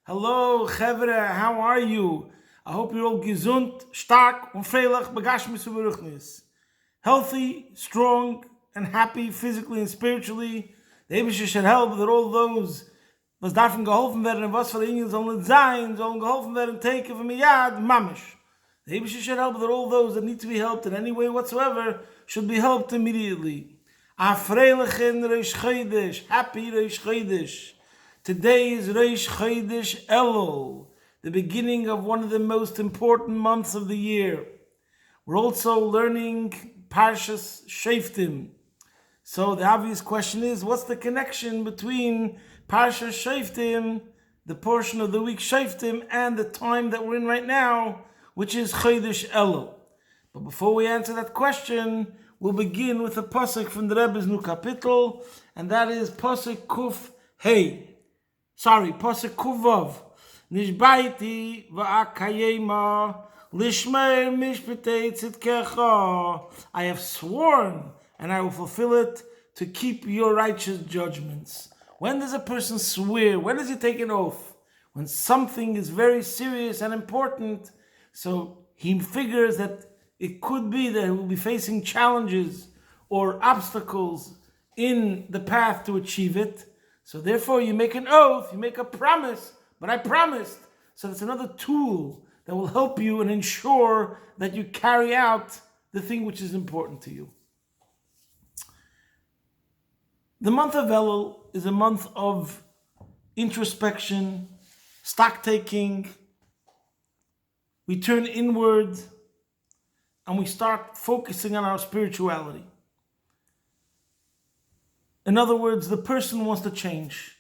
Hello, Chevre, how are you? I hope you're all gesund, stark, und freilich, begashmis und beruchnis. Healthy, strong, and happy physically and spiritually. The Ebeshe should help that all those was davon geholfen werden, and was für ihnen sollen sein, sollen geholfen werden, take of miyad, mamish. The Ebeshe should help that all those that need to be helped in any way whatsoever should be helped immediately. A freilichen Reish Chodesh, happy Reish Chodesh. Today is Reish Chodesh Elul, the beginning of one of the most important months of the year. We're also learning parshas Shoftim. So the obvious question is, what's the connection between parshas Shoftim, the portion of the week Shoftim, and the time that we're in right now, which is Chodesh Elul? But before we answer that question, we'll begin with a pasuk from the Rebbe's new kapitel, and that is pasuk Kuf Hey. Pasuk Kuvav. Nishbaiti va'akayema lishmeir mishpetei tzidkecha. I have sworn, and I will fulfill it, to keep your righteous judgments. When does a person swear? When does he take an oath? When something is very serious and important, so he figures that it could be that he will be facing challenges or obstacles in the path to achieve it. So therefore you make an oath, you make a promise, but I promised. So that's another tool that will help you and ensure that you carry out the thing which is important to you. The month of Elul is a month of introspection, stock taking. We turn inward and we start focusing on our spirituality. In other words, the person wants to change.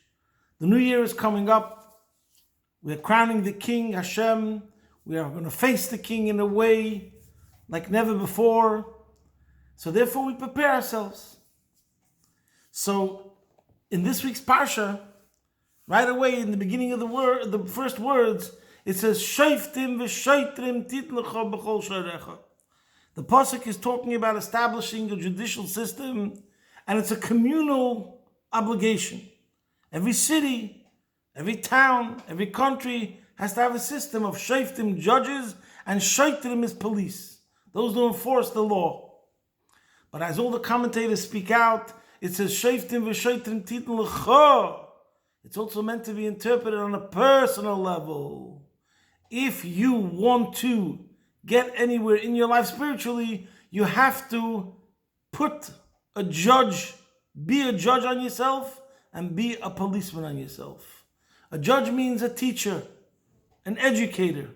The new year is coming up. We're crowning the king, Hashem. We are going to face the king in a way like never before. So therefore we prepare ourselves. So in this week's parsha, right away in the beginning of the first words, it says, Shoftim ושותרים תתלך בכל שעריך. The pasuk is talking about establishing a judicial system, and it's a communal obligation. Every city, every town, every country has to have a system of Shoftim, judges, and Shoftim is police, those who enforce the law. But as all the commentators speak out, it says Shoftim v'shoitrim titn l'cha. It's also meant to be interpreted on a personal level. If you want to get anywhere in your life spiritually, you have to be a judge on yourself, and be a policeman on yourself. A judge means a teacher, an educator,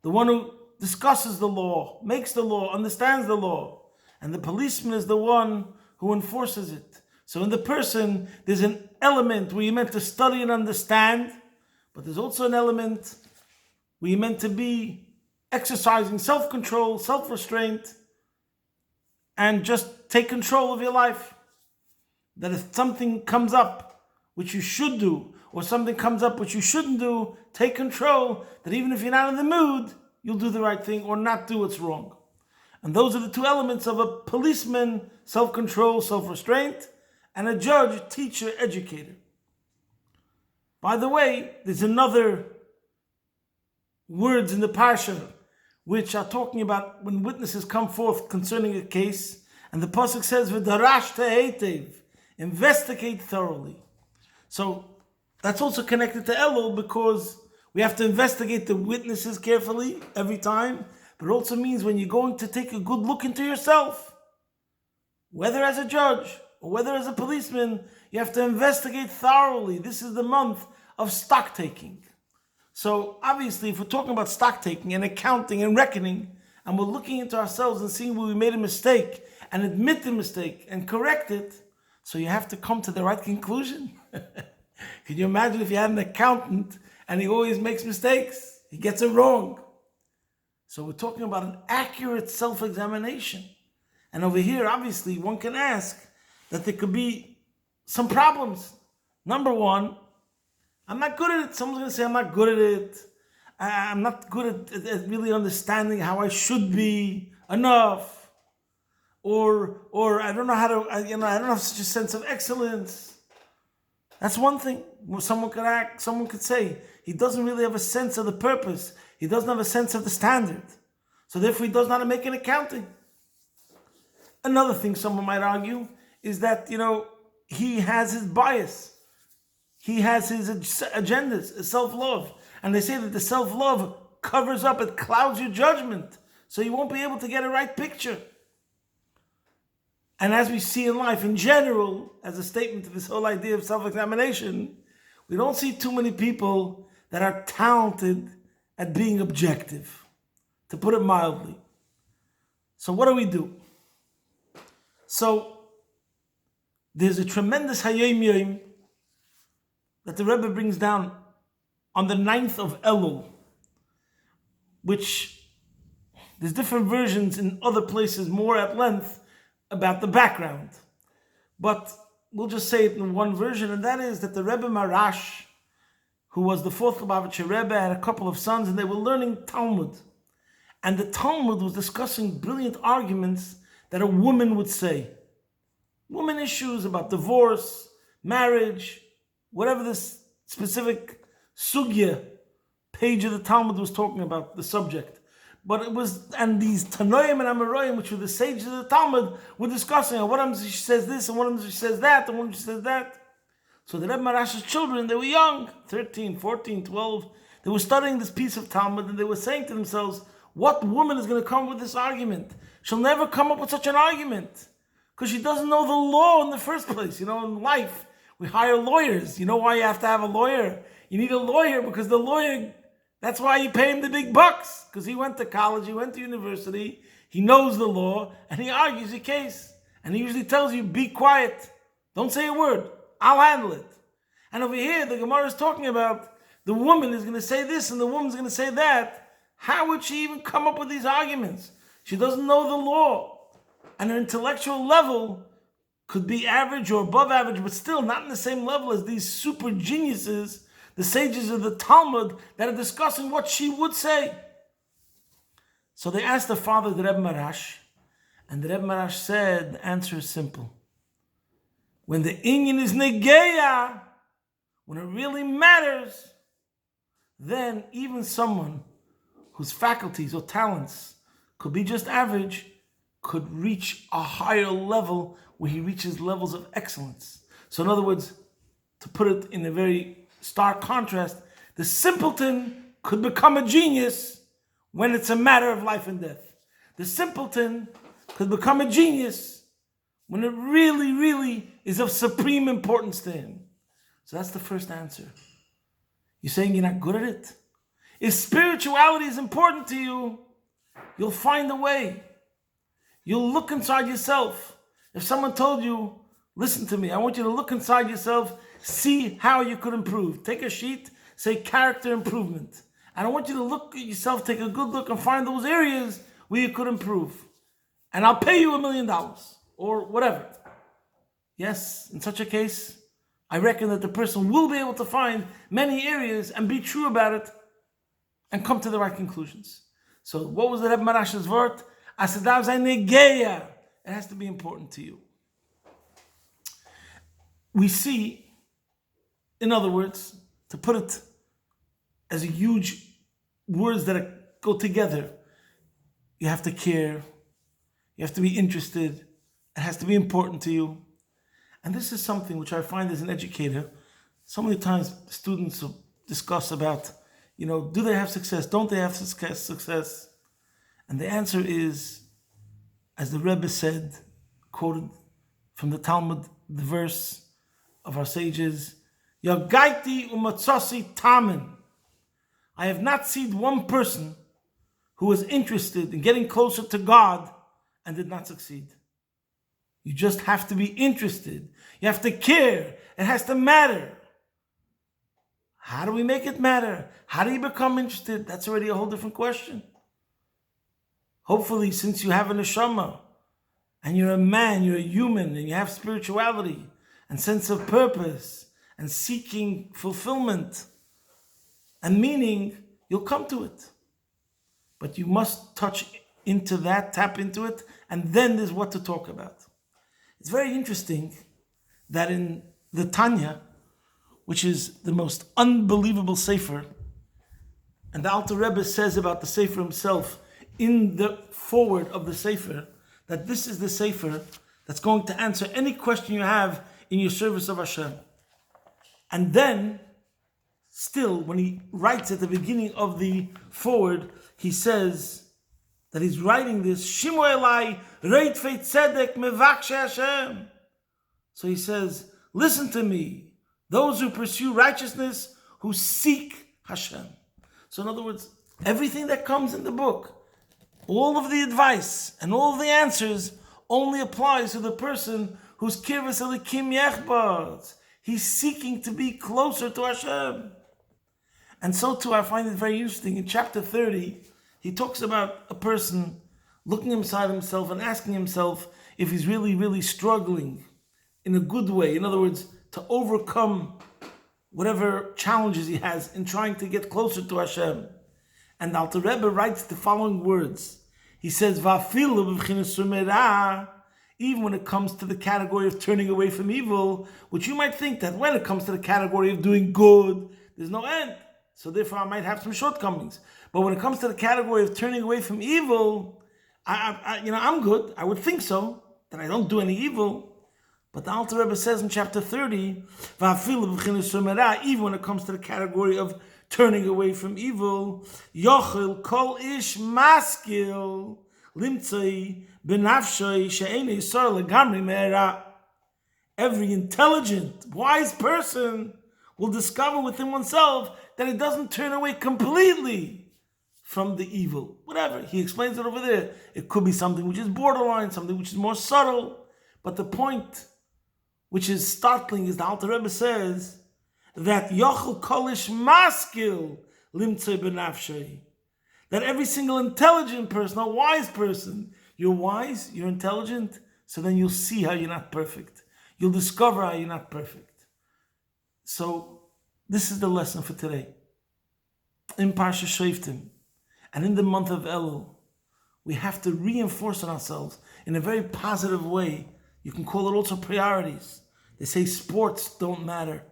the one who discusses the law, makes the law, understands the law. And the policeman is the one who enforces it. So in the person, there's an element where you're meant to study and understand, but there's also an element where you're meant to be exercising self-control, self-restraint, and just take control of your life. That if something comes up which you should do, or something comes up which you shouldn't do, take control, that even if you're not in the mood, you'll do the right thing or not do what's wrong. And those are the two elements of a policeman: self-control, self-restraint, and a judge, teacher, educator. By the way, there's another words in the parsha which are talking about when witnesses come forth concerning a case, and the pasuk says, ודרשת היטב, investigate thoroughly. So that's also connected to Elul, because we have to investigate the witnesses carefully every time, but it also means when you're going to take a good look into yourself, whether as a judge or whether as a policeman, you have to investigate thoroughly. This is the month of stock taking. So obviously, if we're talking about stock taking and accounting and reckoning, and we're looking into ourselves and seeing where we made a mistake and admit the mistake and correct it, so you have to come to the right conclusion. Can you imagine if you had an accountant and he always makes mistakes? He gets it wrong. So we're talking about an accurate self-examination. And over here, obviously, one can ask that there could be some problems. Number one, I'm not good at it. Someone's going to say, I'm not good at it. I'm not good at really understanding how I should be enough. Or I don't know how to, I don't have such a sense of excellence. That's one thing. Someone could say, he doesn't really have a sense of the purpose. He doesn't have a sense of the standard. So therefore he does not make an accounting. Another thing someone might argue is that, he has his bias. He has his agendas, his self-love. And they say that the self-love covers up, it clouds your judgment. So you won't be able to get a right picture. And as we see in life in general, as a statement to this whole idea of self-examination, we don't see too many people that are talented at being objective, to put it mildly. So what do? So there's a tremendous Ha'Yom Yom that the Rebbe brings down on the 9th of Elul, which there's different versions in other places more at length about the background. But we'll just say it in one version, and that is that the Rebbe Maharash, who was the fourth Lubavitcher Rebbe, had a couple of sons, and they were learning Talmud. And the Talmud was discussing brilliant arguments that a woman would say. Woman issues about divorce, marriage, whatever this specific sugya page of the Talmud was talking about, the subject. But it was, and these Tanoim and Amoraim, which were the sages of the Talmud, were discussing, one of them she says this, and one of them she says that, and one of them she says that. So the Rebbe Maharash's children, they were young, 13, 14, 12, they were studying this piece of Talmud, and they were saying to themselves, what woman is going to come up with this argument? She'll never come up with such an argument, because she doesn't know the law in the first place. In life, we hire lawyers. You know why you have to have a lawyer? You need a lawyer because the lawyer, that's why you pay him the big bucks, because he went to college, he went to university, he knows the law, and he argues your case. And he usually tells you, be quiet, don't say a word, I'll handle it. And over here, the Gemara is talking about the woman is going to say this and the woman's going to say that. How would she even come up with these arguments? She doesn't know the law. And her intellectual level could be average or above average, but still not in the same level as these super geniuses, the sages of the Talmud, that are discussing what she would say. So they asked the father, the Rebbe Maharash, and the Rebbe Maharash said, the answer is simple. When the inyan is negeya, when it really matters, then even someone whose faculties or talents could be just average could reach a higher level where he reaches levels of excellence. So in other words, to put it in a very stark contrast, the simpleton could become a genius when it's a matter of life and death. The simpleton could become a genius when it really, really is of supreme importance to him. So that's the first answer. You're saying you're not good at it? If spirituality is important to you, you'll find a way. You'll look inside yourself. If someone told you, listen to me, I want you to look inside yourself, see how you could improve. Take a sheet, say character improvement. And I want you to look at yourself, take a good look and find those areas where you could improve. And I'll pay you $1 million or whatever. Yes, in such a case, I reckon that the person will be able to find many areas and be true about it and come to the right conclusions. So what was the Rebbe Maharash's word? It has to be important to you. We see, in other words, to put it as a huge words that go together, you have to care, you have to be interested, it has to be important to you. And this is something which I find as an educator, so many times students will discuss about, do they have success? Don't they have success? And the answer is, as the Rebbe said, quoted from the Talmud, the verse of our sages, Yagaiti umatzasi tamen. I have not seen one person who was interested in getting closer to God and did not succeed. You just have to be interested. You have to care. It has to matter. How do we make it matter? How do you become interested? That's already a whole different question. Hopefully, since you have a neshama, and you're a man, you're a human, and you have spirituality, and sense of purpose, and seeking fulfillment, and meaning, you'll come to it. But you must touch into that, tap into it, and then there's what to talk about. It's very interesting that in the Tanya, which is the most unbelievable sefer. And the Alter Rebbe says about the sefer himself in the foreword of the sefer that this is the sefer that's going to answer any question you have in your service of Hashem. And then, still, when he writes at the beginning of the foreword, he says that he's writing this, Shimu Elai, Reit Feit Tzedek, Mevakshei Hashem. So he says, listen to me, those who pursue righteousness, who seek Hashem. So in other words, everything that comes in the book, all of the advice and all of the answers only applies to the person who's Kirvas Elikim Yechbaz. He's seeking to be closer to Hashem. And so too, I find it very interesting. In chapter 30, he talks about a person looking inside himself and asking himself if he's really, really struggling in a good way. In other words, to overcome whatever challenges he has in trying to get closer to Hashem. And the Alter Rebbe writes the following words. He says, even when it comes to the category of turning away from evil, which you might think that when it comes to the category of doing good, there's no end. So therefore I might have some shortcomings. But when it comes to the category of turning away from evil, I'm good. I would think so, that I don't do any evil. But the Alter Rebbe says in chapter 30, even when it comes to the category of turning away from evil, Yochel kol ish maskil limtzai benafshay she'enei sar legamri me'era. Every intelligent, wise person will discover within oneself that it doesn't turn away completely from the evil. Whatever. He explains it over there. It could be something which is borderline, something which is more subtle. But the point which is startling is the Alter Rebbe says that Yochel Kolish Maskil Limtzei Benafshay. That every single intelligent person, a wise person, you're wise, you're intelligent, so then you'll see how you're not perfect. You'll discover how you're not perfect. So this is the lesson for today. In parshas Shoftim, and in the month of Elul, we have to reinforce on ourselves in a very positive way. You can call it also priorities. They say sports don't matter.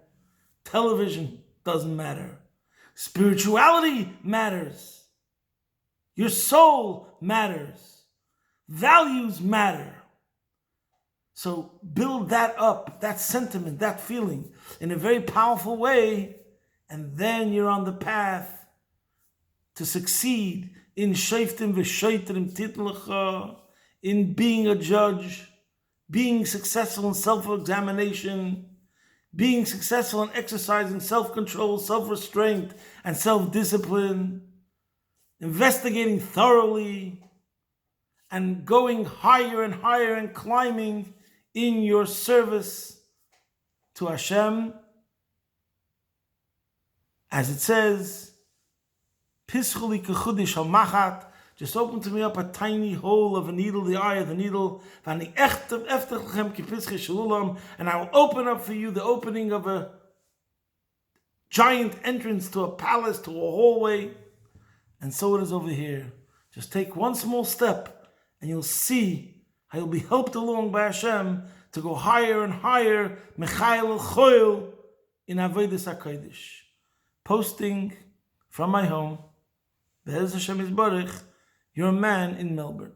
Television doesn't matter. Spirituality matters. Your soul matters. Values matter. So build that up, that sentiment, that feeling in a very powerful way, and then you're on the path to succeed in Shoftim ושואטרים titlecha, in being a judge, being successful in self-examination, being successful in exercising self-control, self-restraint, and self-discipline, investigating thoroughly, and going higher and higher and climbing in your service to Hashem. As it says, Pischuli kechudish hamachat, just open to me up a tiny hole of a needle, the eye of the needle, and I will open up for you the opening of a giant entrance to a palace, to a hallway. And so it is over here. Just take one small step, and you'll see how you'll be helped along by Hashem to go higher and higher, Mechael Choil, in Avodas HaKodesh. Posting from my home, Be'ez Hashem Yisbarach, you're a man in Melbourne.